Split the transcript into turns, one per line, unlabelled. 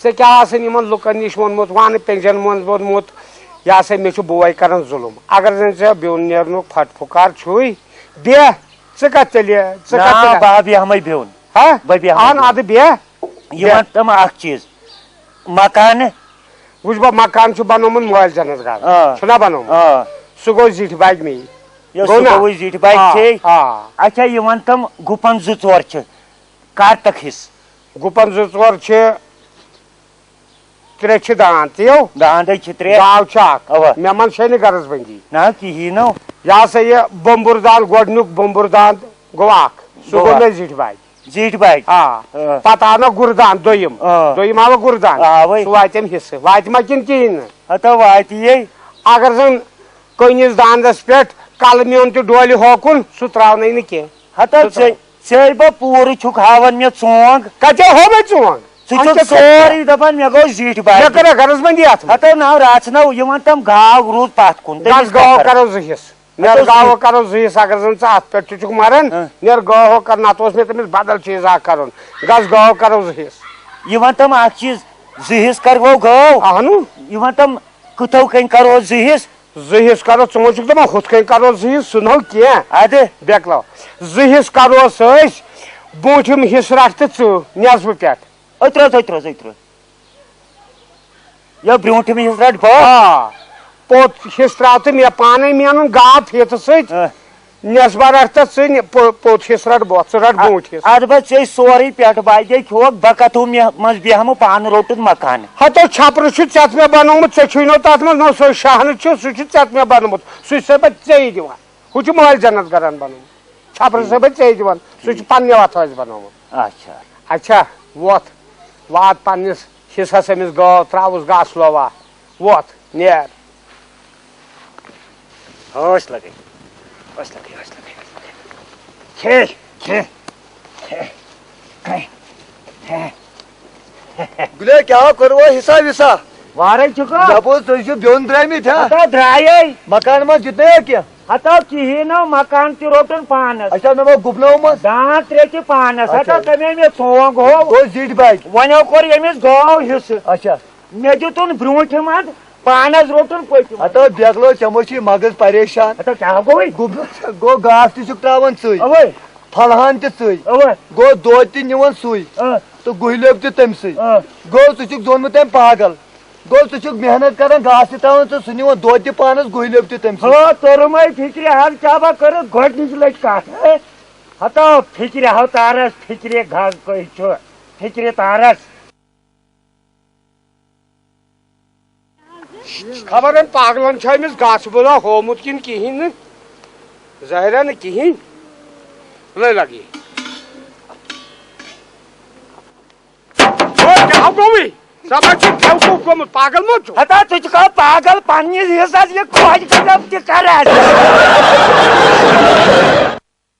क्या लुकन नश वोनमुत वन पेंजन मन वोनमुत यह सा मे बोय कर जुलुम अगर जन ऐ ब्योन नेरन फट फुकार छुई बे कत चलि
ब्योन
अहन अद बे
तम चीज मकान
वुच बह मकान बनोमुत मोल जनस घर बनोमुत सह गो जिठ बाग मे
जिठ बाग अच्छा ये तम गुपन जो कर तक हिस
गुपन जो त्रे दान त्यो
दान त्रे
गाव मे मन शनि गरज बंदी
ना कहें नो
यह सा यह बम्बुर दान गोडनुक बम्बुर दान गो सह गो मे जिठ बाग पत आव गुरदान दोयम आव गुरदान सह वातम हिस्से वात मा किन कहें
वात
अगर जन कनिस दानस पे कल मेन तो डोल होकुन सह त्रावन कह
बह पूर हावन मे चोंग
कते हो मे चोंग
सोरी दपान मे गो जिठ बाग
गरज बंदी
नाव रात नाव तम गाव रूद पत कुन
गाव करो जहिस नेर गाव करो जहिस अगर जन अत पे मरन नेर गाव कर नत मे तमिस बदल चीज कर गस गाव करो जहिस
तम चीज जहिस कर वो गाव
अहन
तम कथो कन करो जहिस
जहिस करो चोच दपा हुथ कन करो जहिस सह नो कह
अद
बेकलो जहिस करो बूठम हिस रट तो नेजब पे
ब्रोठम हिस रट
पोत हिस त्रा तो मे पान मेन गाव फीत सस्बा रट पोत हिस रट बह रट बूठ हिस
अद बे सोरे पे बाजे खोक बह कथो मज बेहम पान रोटुन मकान
हतो छपर ऐत मे बनोमुत नो तथ मज नो सो शहन सत मे बनोमुत सह चे दिवान हु मोल जन्नत गरन बनोमुत छपर चे दिवान सह पन्ने वथ बनोमुत अच्छा वोत वात पन्निस हिस्सस अमिस गाव त्रावुस घास लोवा वोत नेर
होश लगे
गुले क्या करो हिस्सा विसा
वारे चुका
ब्योन द्रामी
द्राये
मकान में जितने क्या
हतो कहें नो मकान ति रोटन पानस
अच्छा मे गुपनो
दान त्रे पानस हतो तमे मे सोंग हो
जिठ बाग
वनो कोर यमिस गाव हिस
अच्छा
मे दितुन ब्रोठम पानस रोटन पचम
हतो बेगलो चमो मगज परेशान
हतो क्या गो
गो घास त्रावन सी फलहान ती गो दो निवन सुई तो गुहलोब तम सी गो जोन तम पागल गो मेहनत कर घास त्रावन तो सह निवन दो पानस गुहलोब तम
तोरम फिक्र हल चाबा कर गोडनिच लट कत हतो फिक्र हो तारस फिक्र घास फिक्र तारस
खबर पागलन अमिस घास बोला होमुत किन कहें जहरा न कहें लगी पागल मत
हता तुझको पागल पानी हिस्सा ये खोज कर